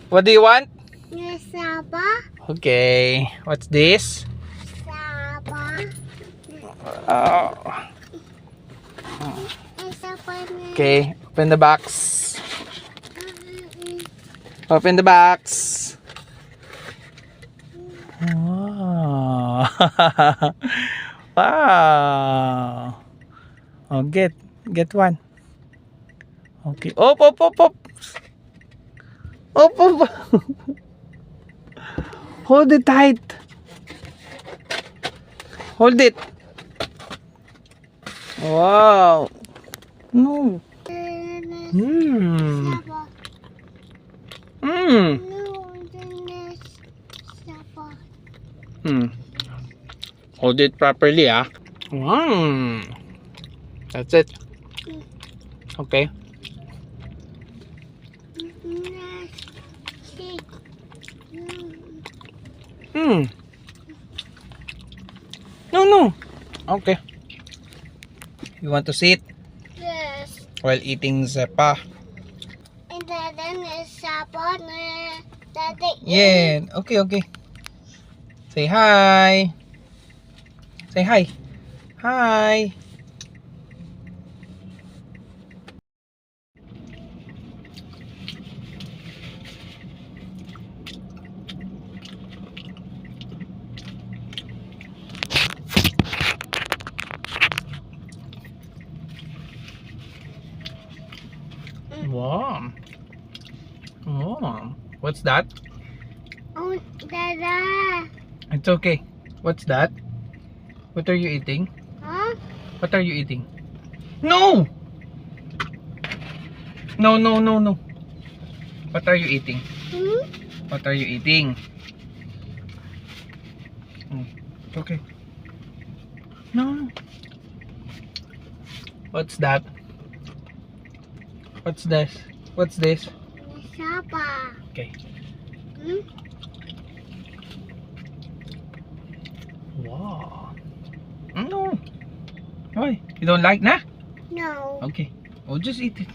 What do you want? Saba. Okay. What's this? Saba. Oh. Saba na. Okay. Open the box. Open the box. Wow. Wow. Oh, get one. Okay. Op. Op. Hold it tight. Hold it. Wow. No. Hmm. Saba. Hmm. No, Saba. Hold it properly, ah. That's it. Okay. No. Okay. You want to sit Yes. while eating Zepa? And then Saba na. Daddy. Yeah. Okay. Say hi. Say hi. Hi. Wow. Oh. What's that? Oh, Dada. It's okay. What's that? What are you eating? Huh? What are you eating? No! No. What are you eating? Hmm? What are you eating? Okay. No. What's that? What's this? What's this? Saba. Okay. Hmm? Wow. No. Why? You don't like na? No. Okay. Oh, just eat it.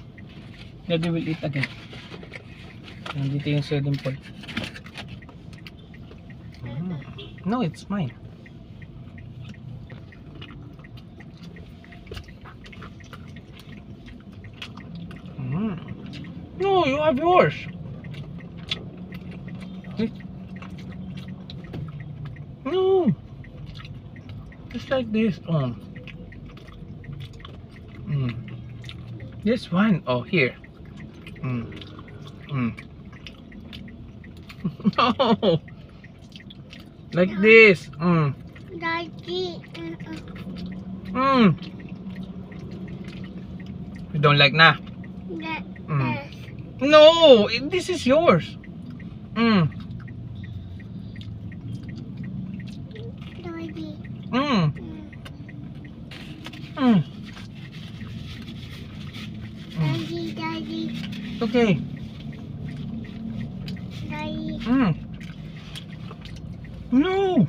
Daddy will eat again. Nandito yung sodium pool. No, it's mine. No, you have yours. No. Just like this. This one. Oh, here. No. Like this. Daddy. You don't like na? Yes. No, this is yours. Daddy. Daddy. Okay. Daddy. No.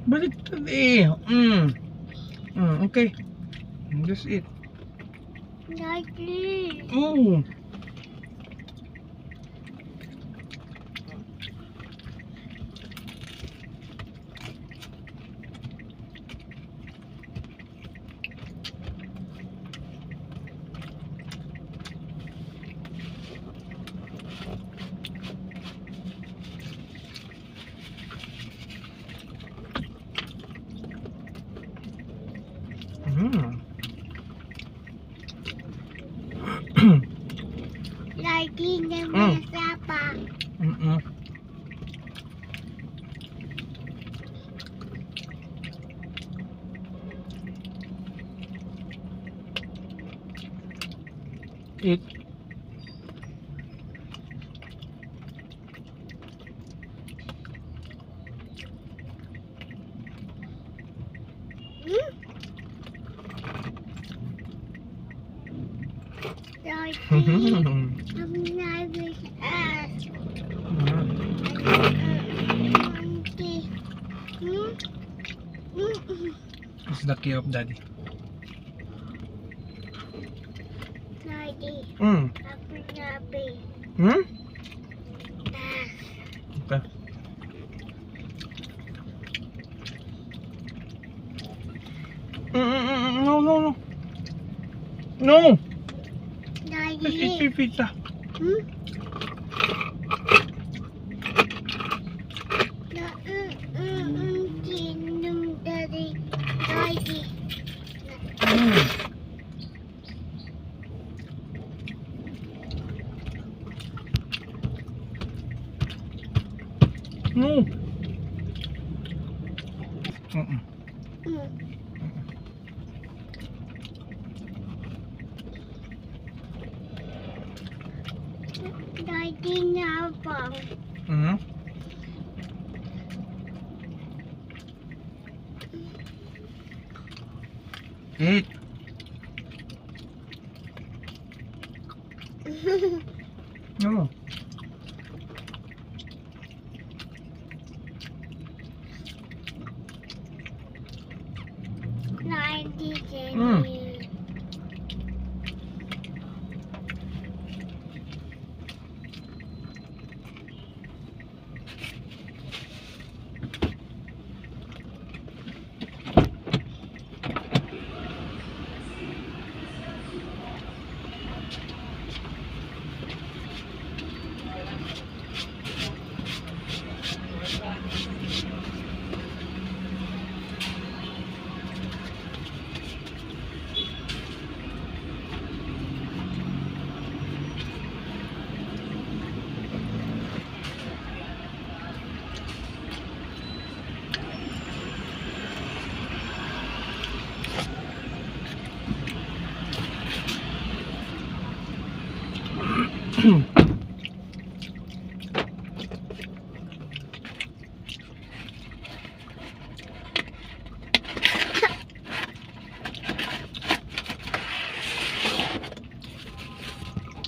Balik today. Okay. Just eat. Daddy. Oh. Daddy naman Saba. Eat. Daddy. I'm not with us. It's the key of daddy. Daddy. Mm. Happy. Hmm? Okay. No, no, no. No! Let's eat Daddy. pizza. Hmm? Daddy. Daddy. No. Daddy nabang. Mm-hmm. Eat. No. Daddy. Mm.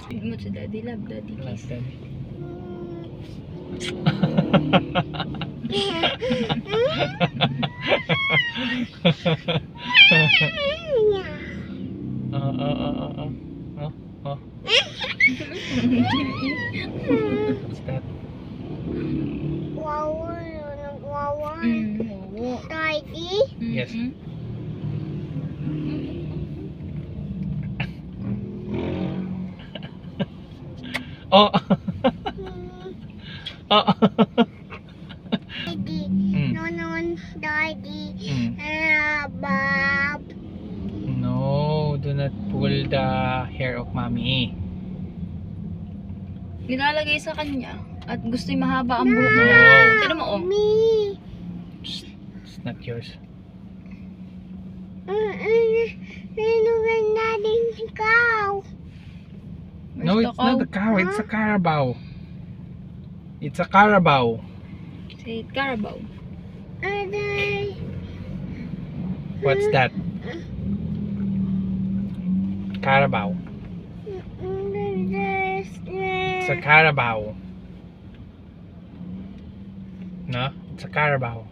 Feed mo sa daddy love, daddy kiss. What's that? Wow. Oo. Daddy. Yes. Oh. Oh. Daddy. Mm. No, Daddy. Mm. Bob. No, do not pull the hair of mommy. Nilalagay sa kanya at gusto'y mahaba ang buhok No. niya. Tignan mo, oh. Me. It's not yours. Ano ba natin ikaw? No, Where's it's the not a cow. It's a Carabao. It's a Carabao. Say it, Carabao. What's that? Carabao. It's a Carabao. No, it's a Carabao.